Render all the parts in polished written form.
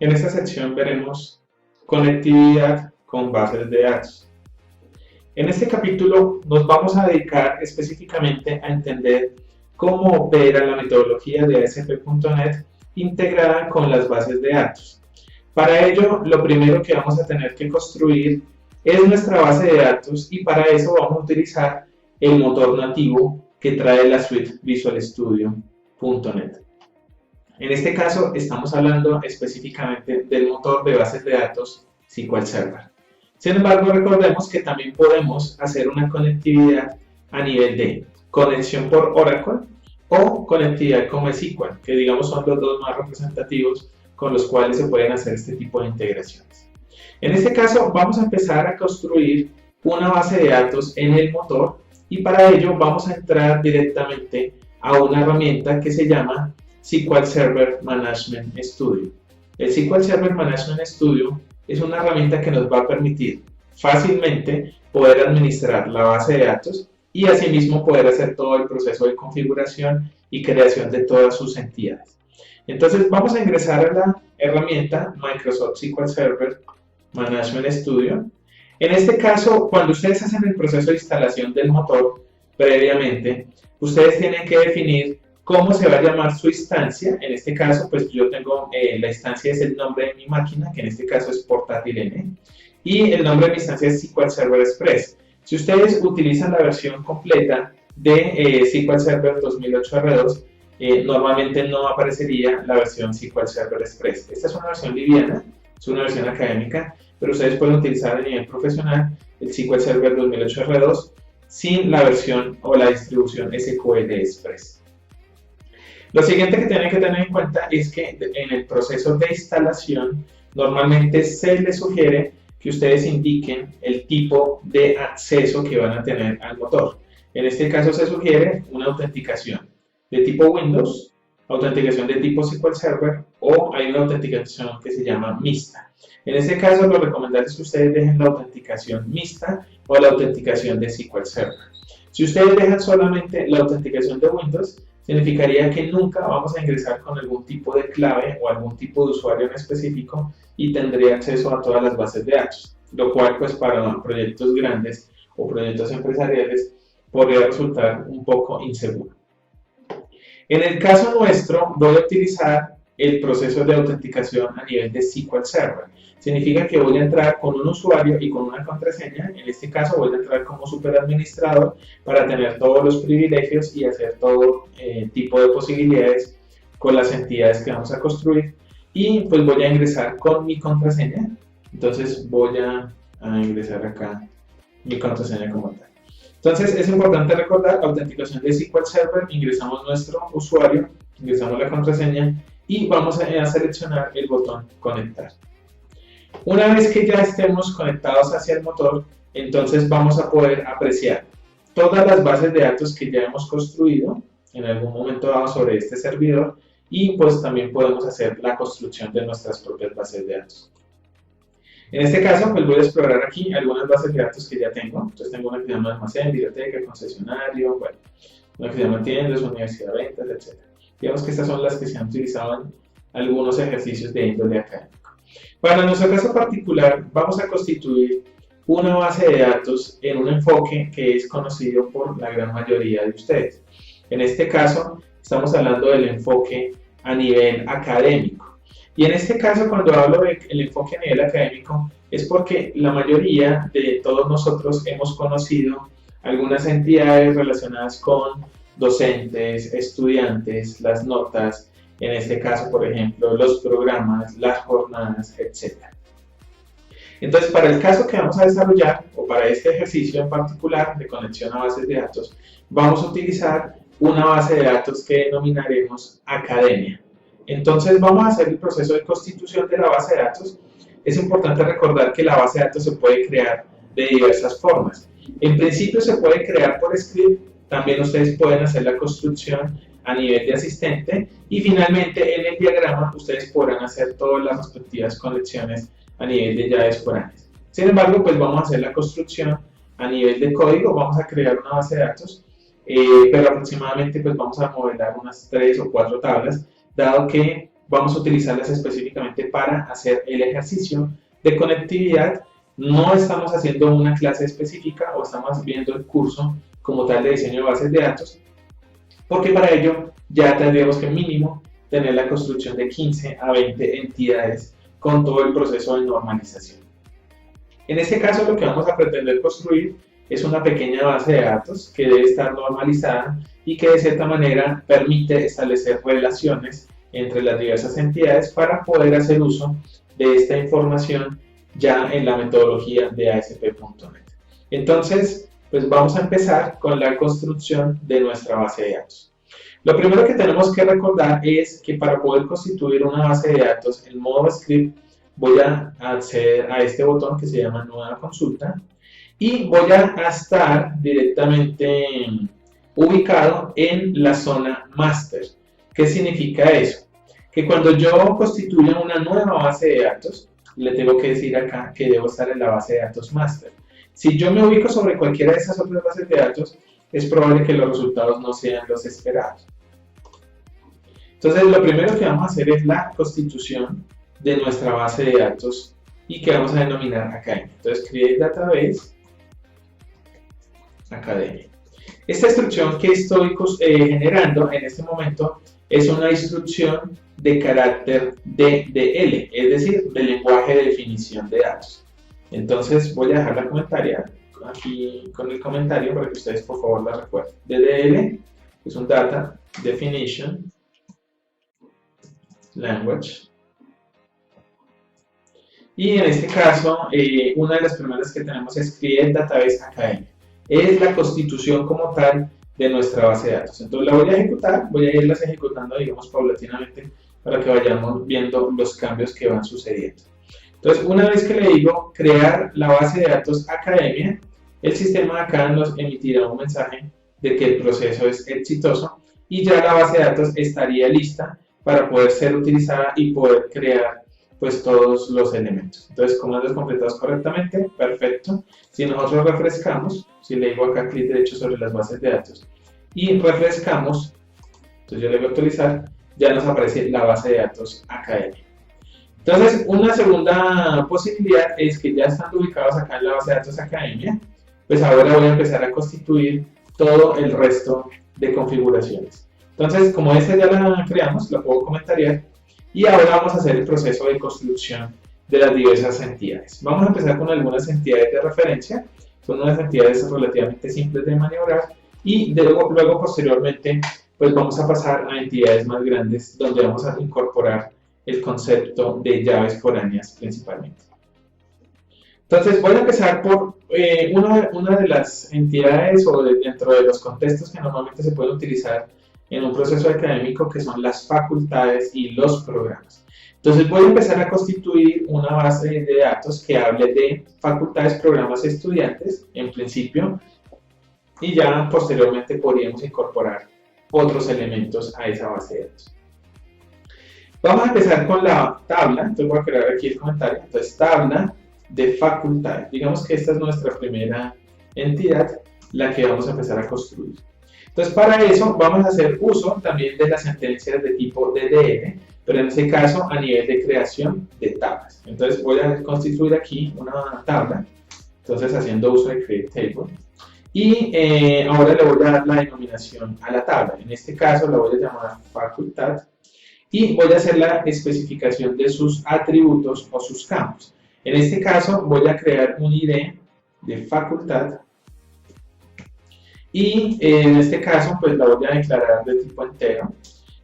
En esta sección veremos conectividad con bases de datos. En este capítulo nos vamos a dedicar específicamente a entender cómo opera la metodología de ASP.NET integrada con las bases de datos. Para ello, lo primero que vamos a tener que construir es nuestra base de datos y para eso vamos a utilizar el motor nativo que trae la suite Visual Studio.NET. En este caso estamos hablando específicamente del motor de bases de datos SQL Server. Sin embargo, recordemos que también podemos hacer una conectividad a nivel de conexión por Oracle o conectividad con MySQL, que digamos son los dos más representativos con los cuales se pueden hacer este tipo de integraciones. En este caso vamos a empezar a construir una base de datos en el motor y para ello vamos a entrar directamente a una herramienta que se llama SQL Server Management Studio. El SQL Server Management Studio es una herramienta que nos va a permitir fácilmente poder administrar la base de datos y asimismo poder hacer todo el proceso de configuración y creación de todas sus entidades. Entonces vamos a ingresar a la herramienta Microsoft SQL Server Management Studio. En este caso, cuando ustedes hacen el proceso de instalación del motor previamente, ustedes tienen que definir cómo se va a llamar su instancia. En este caso, pues yo tengo la instancia es el nombre de mi máquina, que en este caso es portátil N, y el nombre de mi instancia es SQL Server Express. Si ustedes utilizan la versión completa de SQL Server 2008 R2, normalmente no aparecería la versión SQL Server Express. Esta es una versión liviana, es una versión académica, pero ustedes pueden utilizar a nivel profesional el SQL Server 2008 R2 sin la versión o la distribución SQL Express. Lo siguiente que tienen que tener en cuenta es que en el proceso de instalación normalmente se les sugiere que ustedes indiquen el tipo de acceso que van a tener al motor. En este caso se sugiere una autenticación de tipo Windows, autenticación de tipo SQL Server o hay una autenticación que se llama mixta. En este caso lo recomendable es que ustedes dejen la autenticación mixta o la autenticación de SQL Server. Si ustedes dejan solamente la autenticación de Windows, significaría que nunca vamos a ingresar con algún tipo de clave o algún tipo de usuario en específico y tendría acceso a todas las bases de datos, lo cual pues para proyectos grandes o proyectos empresariales podría resultar un poco inseguro. En el caso nuestro voy a utilizar el proceso de autenticación a nivel de SQL Server. Significa que voy a entrar con un usuario y con una contraseña. En este caso voy a entrar como superadministrador para tener todos los privilegios y hacer todo tipo de posibilidades con las entidades que vamos a construir. Y pues voy a ingresar con mi contraseña. Entonces voy a ingresar acá mi contraseña como tal. Entonces es importante recordar autenticación de SQL Server. Ingresamos nuestro usuario, ingresamos la contraseña y vamos a seleccionar el botón conectar. Una vez que ya estemos conectados hacia el motor, entonces vamos a poder apreciar todas las bases de datos que ya hemos construido en algún momento dado sobre este servidor y pues también podemos hacer la construcción de nuestras propias bases de datos. En este caso, pues voy a explorar aquí algunas bases de datos que ya tengo. Entonces tengo una que se llama almacén, biblioteca, concesionario, bueno, una que se llama tiendas, universidad, ventas, etc. Digamos que estas son las que se han utilizado en algunos ejercicios de índole académico. Para nuestro caso particular, vamos a constituir una base de datos en un enfoque que es conocido por la gran mayoría de ustedes. En este caso, estamos hablando del enfoque a nivel académico. Y en este caso, cuando hablo del enfoque a nivel académico, es porque la mayoría de todos nosotros hemos conocido algunas entidades relacionadas con docentes, estudiantes, las notas, en este caso, por ejemplo, los programas, las jornadas, etc. Entonces, para el caso que vamos a desarrollar, o para este ejercicio en particular de conexión a bases de datos, vamos a utilizar una base de datos que denominaremos Academia. Entonces, vamos a hacer el proceso de constitución de la base de datos. Es importante recordar que la base de datos se puede crear de diversas formas. En principio se puede crear por script, también ustedes pueden hacer la construcción a nivel de asistente y finalmente en el diagrama ustedes podrán hacer todas las respectivas conexiones a nivel de llaves foráneas. Sin embargo, pues vamos a hacer la construcción a nivel de código, vamos a crear una base de datos, pero aproximadamente pues vamos a modelar unas 3 o 4 tablas, dado que vamos a utilizarlas específicamente para hacer el ejercicio de conectividad. No estamos haciendo una clase específica o estamos viendo el curso como tal de diseño de bases de datos, porque para ello ya tendríamos que mínimo tener la construcción de 15 a 20 entidades con todo el proceso de normalización. En este caso lo que vamos a pretender construir es una pequeña base de datos que debe estar normalizada y que de cierta manera permite establecer relaciones entre las diversas entidades para poder hacer uso de esta información ya en la metodología de ASP.NET. Entonces, pues vamos a empezar con la construcción de nuestra base de datos. Lo primero que tenemos que recordar es que para poder constituir una base de datos en modo script, voy a acceder a este botón que se llama Nueva Consulta y voy a estar directamente ubicado en la zona master. ¿Qué significa eso? Que cuando yo constituya una nueva base de datos, le tengo que decir acá que debo estar en la base de datos master. Si yo me ubico sobre cualquiera de esas otras bases de datos, es probable que los resultados no sean los esperados. Entonces, lo primero que vamos a hacer es la constitución de nuestra base de datos y que vamos a denominar Academia. Entonces, create database Academia. Esta instrucción que estoy generando en este momento es una instrucción de carácter DDL, es decir, de lenguaje de definición de datos. Entonces voy a dejarla comentaria aquí con el comentario para que ustedes por favor la recuerden. DDL es un Data Definition Language. Y en este caso, una de las primeras que tenemos es Create Database Academia. Es la constitución como tal de nuestra base de datos. Entonces la voy a ejecutar, voy a irlas ejecutando, digamos, paulatinamente para que vayamos viendo los cambios que van sucediendo. Entonces, una vez que le digo crear la base de datos Academia, el sistema de acá nos emitirá un mensaje de que el proceso es exitoso y ya la base de datos estaría lista para poder ser utilizada y poder crear pues todos los elementos. Entonces, comandos completados correctamente, perfecto. Si nosotros refrescamos, si le digo acá clic derecho sobre las bases de datos y refrescamos, entonces yo le voy a actualizar, ya nos aparece la base de datos Academia. Entonces, una segunda posibilidad es que ya estando ubicados acá en la base de datos Academia, pues ahora voy a empezar a constituir todo el resto de configuraciones. Entonces, como esta ya la creamos, la puedo comentariar y ahora vamos a hacer el proceso de construcción de las diversas entidades. Vamos a empezar con algunas entidades de referencia, son unas entidades relativamente simples de maniobrar y luego posteriormente pues vamos a pasar a entidades más grandes donde vamos a incorporar el concepto de llaves foráneas principalmente. Entonces voy a empezar por una de las entidades o dentro de los contextos que normalmente se pueden utilizar en un proceso académico, que son las facultades y los programas. Entonces voy a empezar a constituir una base de datos que hable de facultades, programas, estudiantes en principio y ya posteriormente podríamos incorporar otros elementos a esa base de datos. Vamos a empezar con la tabla, entonces voy a crear aquí el comentario, entonces tabla de facultades, digamos que esta es nuestra primera entidad, la que vamos a empezar a construir. Entonces para eso vamos a hacer uso también de las sentencias de tipo DDL, pero en este caso a nivel de creación de tablas. Entonces voy a constituir aquí una tabla, entonces haciendo uso de create table, y ahora le voy a dar la denominación a la tabla, en este caso la voy a llamar facultad, y voy a hacer la especificación de sus atributos o sus campos. En este caso voy a crear un ID de facultad y en este caso pues la voy a declarar de tipo entero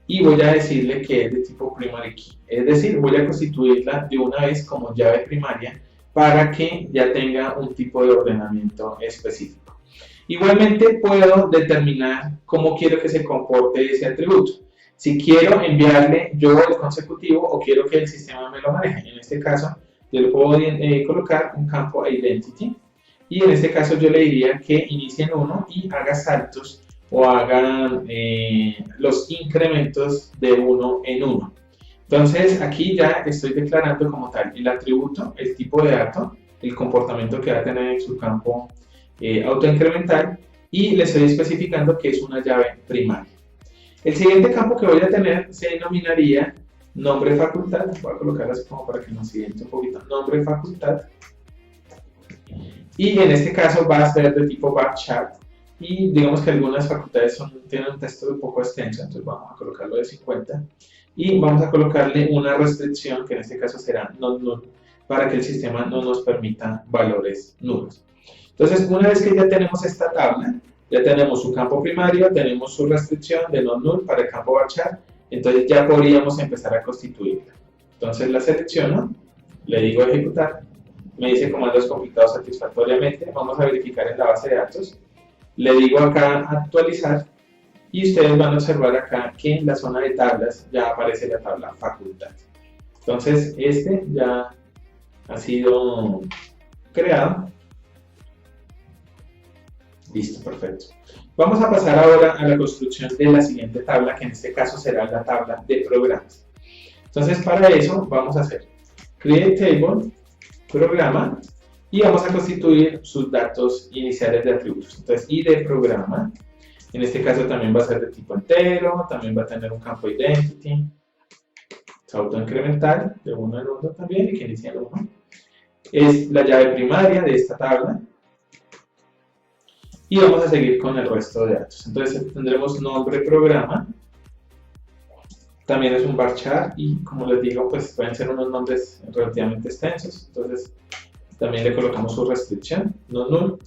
y voy a decirle que es de tipo primary key, es decir, voy a constituirla de una vez como llave primaria para que ya tenga un tipo de ordenamiento específico. Igualmente puedo determinar cómo quiero que se comporte ese atributo. Si quiero enviarle yo el consecutivo o quiero que el sistema me lo maneje. En este caso, yo le puedo colocar un campo identity y en este caso yo le diría que inicie en 1 y haga saltos o haga los incrementos de 1 en 1. Entonces aquí ya estoy declarando como tal el atributo, el tipo de dato, el comportamiento que va a tener en su campo autoincremental y le estoy especificando que es una llave primaria. El siguiente campo que voy a tener se denominaría nombre facultad, voy a colocar así como para que nos siente un poquito, nombre facultad, y en este caso va a ser de tipo varchar, y digamos que algunas facultades tienen un texto un poco extenso, entonces vamos a colocarlo de 50, y vamos a colocarle una restricción, que en este caso será not null, para que el sistema no nos permita valores nulos. Entonces, una vez que ya tenemos esta tabla, ya tenemos su campo primario, tenemos su restricción de not null para el campo varchar, entonces ya podríamos empezar a constituirla. Entonces la selecciono, le digo ejecutar, me dice comandos completados satisfactoriamente, vamos a verificar en la base de datos, le digo acá actualizar y ustedes van a observar acá que en la zona de tablas ya aparece la tabla facultad. Entonces este ya ha sido creado. Listo, perfecto. Vamos a pasar ahora a la construcción de la siguiente tabla, que en este caso será la tabla de programas. Entonces, para eso vamos a hacer create table, programa, y vamos a constituir sus datos iniciales de atributos. Entonces, id programa, en este caso también va a ser de tipo entero, también va a tener un campo identity, autoincremental, de 1 en 1 también, y que inicia en 1. Es la llave primaria de esta tabla. Y vamos a seguir con el resto de datos. Entonces tendremos nombre programa, también es un varchar y como les digo, pues pueden ser unos nombres relativamente extensos, entonces también le colocamos su restricción, not null.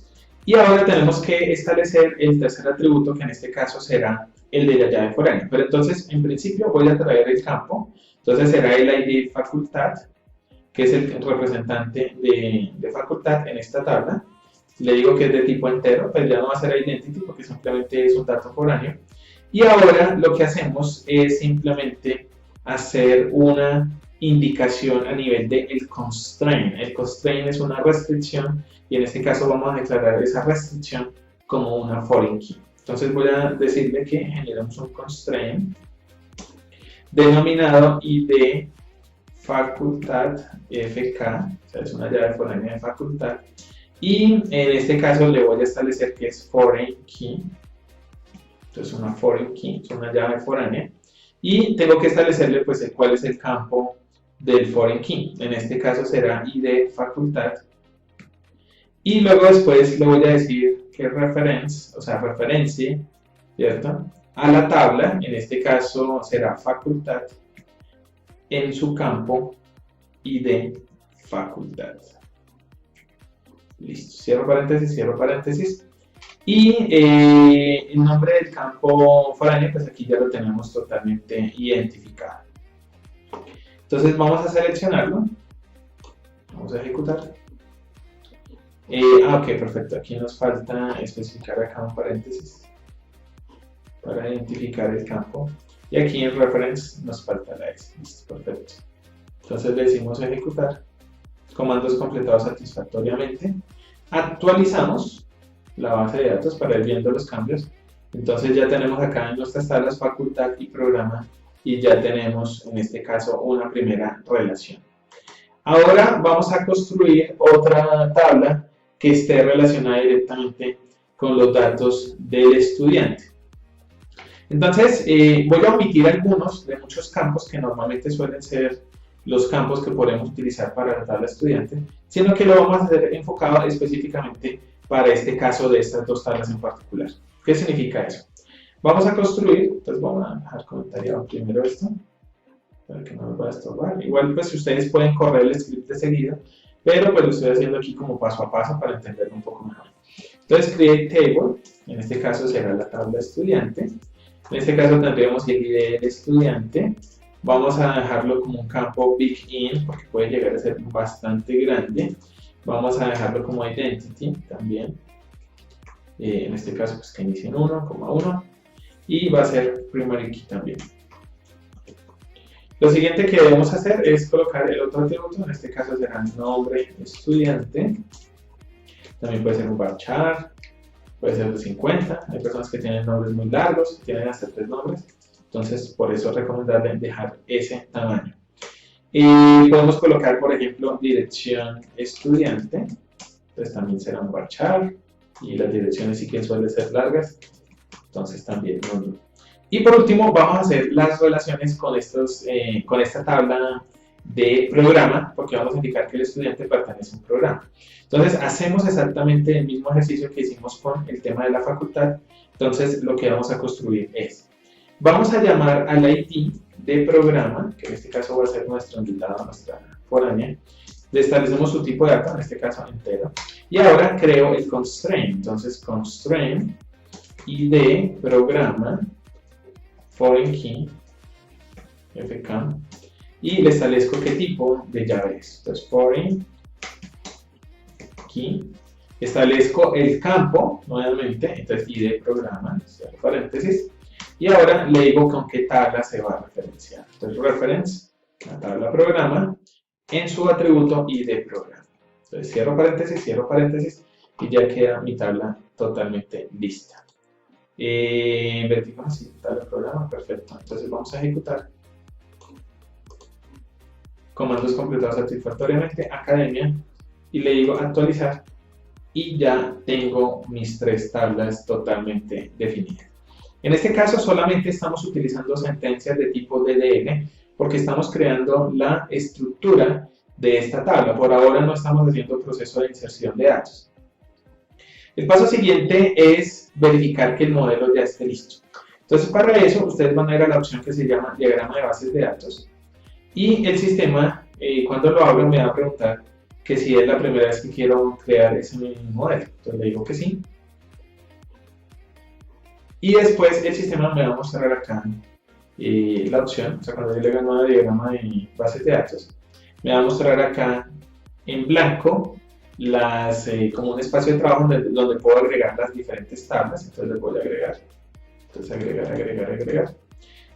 Y ahora tenemos que establecer el tercer atributo, que en este caso será el de la llave foránea. Pero entonces, en principio, voy a traer el campo, entonces será el ID facultad, que es el representante de facultad en esta tabla. Le digo que es de tipo entero, pues ya no va a ser identity porque simplemente es un dato foráneo. Y ahora lo que hacemos es simplemente hacer una indicación a nivel del constraint. El constraint es una restricción y en este caso vamos a declarar esa restricción como una foreign key. Entonces voy a decirle que generamos un constraint denominado id facultad fk, o sea, es una llave foránea de facultad. Y en este caso le voy a establecer que es foreign key. Entonces una foreign key, es una llave foránea. Y tengo que establecerle pues cuál es el campo del foreign key. En este caso será id facultad. Y luego después le voy a decir que reference, o sea referencia, ¿cierto? A la tabla, en este caso será facultad, en su campo id facultad. Listo, cierro paréntesis. Y el nombre del campo foráneo, pues aquí ya lo tenemos totalmente identificado. Entonces vamos a seleccionarlo. Vamos a ejecutar. Ok, perfecto. Aquí nos falta especificar acá un paréntesis para identificar el campo. Y aquí en reference nos falta la X. Listo, perfecto. Entonces le decimos ejecutar. Comandos completados satisfactoriamente. Actualizamos la base de datos para ir viendo los cambios. Entonces ya tenemos acá en nuestras tablas facultad y programa y ya tenemos en este caso una primera relación. Ahora vamos a construir otra tabla que esté relacionada directamente con los datos del estudiante. Entonces voy a omitir algunos de muchos campos que normalmente suelen ser los campos que podemos utilizar para la tabla estudiante, sino que lo vamos a hacer enfocado específicamente para este caso de estas dos tablas en particular. ¿Qué significa eso? Vamos a construir, entonces vamos a dejar comentariado primero esto, para que no nos vaya a estorbar. Igual pues ustedes pueden correr el script de seguida, pero pues lo estoy haciendo aquí como paso a paso para entenderlo un poco mejor. Entonces create table, en este caso será la tabla estudiante, en este caso tendremos el ID del estudiante. Vamos a dejarlo como un campo big int porque puede llegar a ser bastante grande. Vamos a dejarlo como identity también. En este caso pues que inicie en 1,1 y va a ser primary key también. Lo siguiente que debemos hacer es colocar el otro atributo, en este caso será nombre estudiante. También puede ser un varchar, puede ser de 50. Hay personas que tienen nombres muy largos, tienen hasta 3 nombres. Entonces, por eso es recomendable dejar ese tamaño. Y podemos colocar, por ejemplo, dirección estudiante. Entonces también será un varchar. Y las direcciones sí que suelen ser largas. Entonces también no. Y por último, vamos a hacer las relaciones con esta tabla de programa, porque vamos a indicar que el estudiante pertenece a un programa. Entonces, hacemos exactamente el mismo ejercicio que hicimos con el tema de la facultad. Entonces, lo que vamos a construir es, vamos a llamar al ID de programa, que en este caso va a ser nuestro invitado, nuestra foránea. Le establecemos su tipo de dato, en este caso entero. Y ahora creo el constraint. Entonces, constraint ID programa foreign key fk y le establezco qué tipo de llave es. Entonces, foreign key, establezco el campo nuevamente, entonces ID programa, cierro paréntesis, y ahora le digo con qué tabla se va a referenciar. Entonces, reference, la tabla programa, en su atributo ID programa. Entonces, cierro paréntesis, y ya queda mi tabla totalmente lista. Verificamos si tabla programa, perfecto. Entonces, vamos a ejecutar comandos completados satisfactoriamente, academia, y le digo actualizar, y ya tengo mis 3 tablas totalmente definidas. En este caso solamente estamos utilizando sentencias de tipo DDL porque estamos creando la estructura de esta tabla. Por ahora no estamos haciendo proceso de inserción de datos. El paso siguiente es verificar que el modelo ya esté listo. Entonces, para eso ustedes van a ir a la opción que se llama diagrama de bases de datos, y el sistema, cuando lo abro, me va a preguntar que si es la primera vez que quiero crear ese modelo. Entonces le digo que sí. Y después el sistema me va a mostrar acá la opción, o sea, cuando yo le haga nuevo diagrama de bases de datos, me va a mostrar acá en blanco como un espacio de trabajo donde puedo agregar las diferentes tablas. Entonces les voy a agregar. Entonces agregar.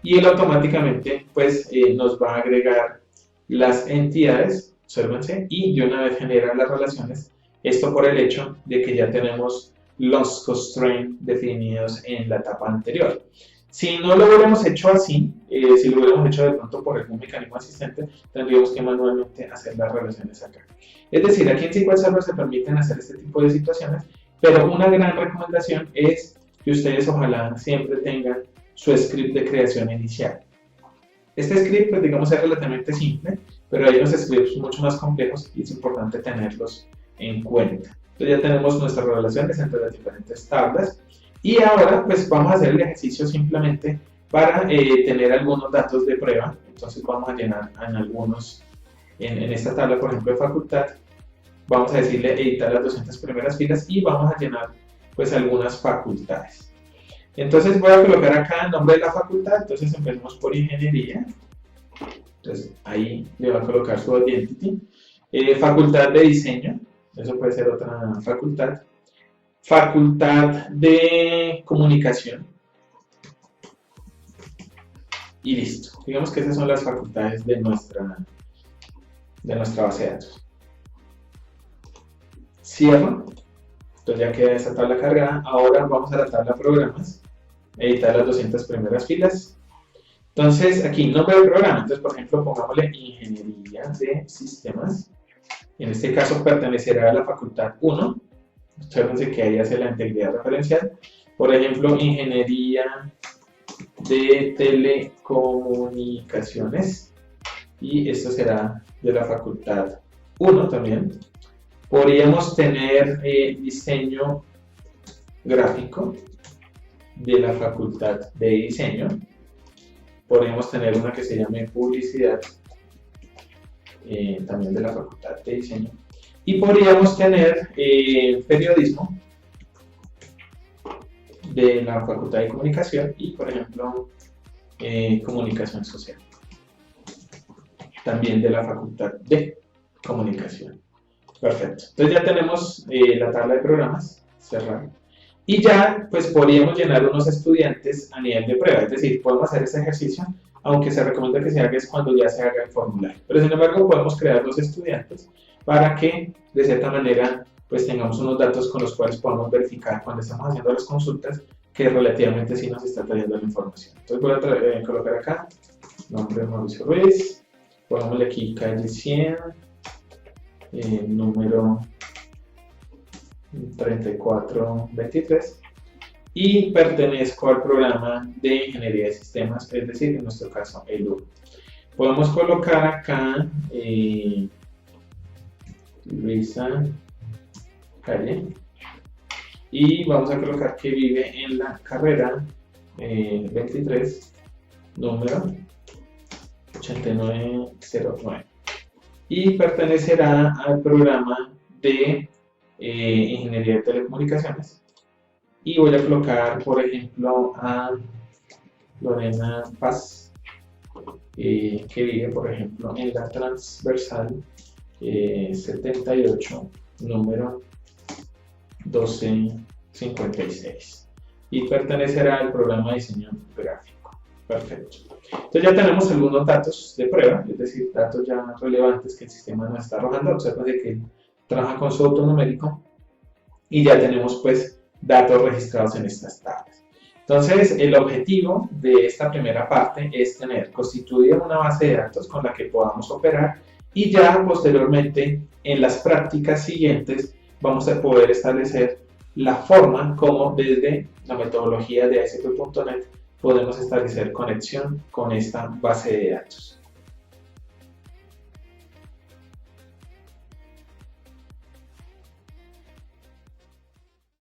Y él automáticamente pues nos va a agregar las entidades, obsérvense, y de una vez genera las relaciones. Esto por el hecho de que ya tenemos los constraints definidos en la etapa anterior. Si no lo hubiéramos hecho así, si lo hubiéramos hecho de pronto por algún mecanismo asistente, tendríamos que manualmente hacer las relaciones acá. Es decir, aquí en SQL Server se permiten hacer este tipo de situaciones, pero una gran recomendación es que ustedes ojalá siempre tengan su script de creación inicial. Este script, pues digamos, es relativamente simple, pero hay unos scripts mucho más complejos y es importante tenerlos en cuenta. Entonces ya tenemos nuestras relaciones entre las diferentes tablas, y ahora pues vamos a hacer el ejercicio simplemente para tener algunos datos de prueba. Entonces vamos a llenar en esta tabla, por ejemplo, de facultad, vamos a decirle editar las 200 primeras filas y vamos a llenar pues algunas facultades. Entonces voy a colocar acá el nombre de la facultad. Entonces empecemos por ingeniería. Entonces ahí le voy a colocar su identity. Facultad de diseño, eso puede ser otra facultad. Facultad de comunicación. Y listo. Digamos que esas son las facultades de nuestra base de datos. Cierro. Entonces ya queda esa tabla cargada. Ahora vamos a la tabla programas. Editar las 200 primeras filas. Entonces aquí nombre del programa. Entonces por ejemplo pongámosle ingeniería de sistemas. En este caso pertenecerá a la facultad 1. Observen que ahí hace la integridad referencial. Por ejemplo, ingeniería de telecomunicaciones. Y esto será de la facultad 1 también. Podríamos tener diseño gráfico de la facultad de diseño. Podríamos tener una que se llame publicidad, también de la facultad de diseño. Y podríamos tener periodismo de la facultad de comunicación y, por ejemplo, comunicación social, también de la facultad de comunicación. Perfecto. Entonces ya tenemos la tabla de programas, cerrar. Y ya pues podríamos llenar unos estudiantes a nivel de prueba, es decir, podemos hacer ese ejercicio, aunque se recomienda que se haga es cuando ya se haga el formulario. Pero sin embargo podemos crear los estudiantes para que de cierta manera pues tengamos unos datos con los cuales podamos verificar cuando estamos haciendo las consultas que relativamente sí nos está trayendo la información. Entonces voy a colocar acá, nombre de Mauricio Ruiz, pongámosle aquí calle 100, número 3423, y pertenezco al programa de Ingeniería de Sistemas, es decir, en nuestro caso, el U. Podemos colocar acá Luisa Calle y vamos a colocar que vive en la carrera 23, número 8909 y pertenecerá al programa de Ingeniería de Telecomunicaciones. Y voy a colocar, por ejemplo, a Lorena Paz, que vive, por ejemplo, en la transversal 78, número 1256. Y pertenecerá al programa de diseño gráfico. Perfecto. Entonces ya tenemos algunos datos de prueba, es decir, datos ya relevantes que el sistema nos está arrojando. Observa de que trabaja con su autonumérico y ya tenemos pues datos registrados en estas tablas. Entonces, el objetivo de esta primera parte es tener constituida una base de datos con la que podamos operar y ya posteriormente en las prácticas siguientes vamos a poder establecer la forma como desde la metodología de ASP.NET podemos establecer conexión con esta base de datos.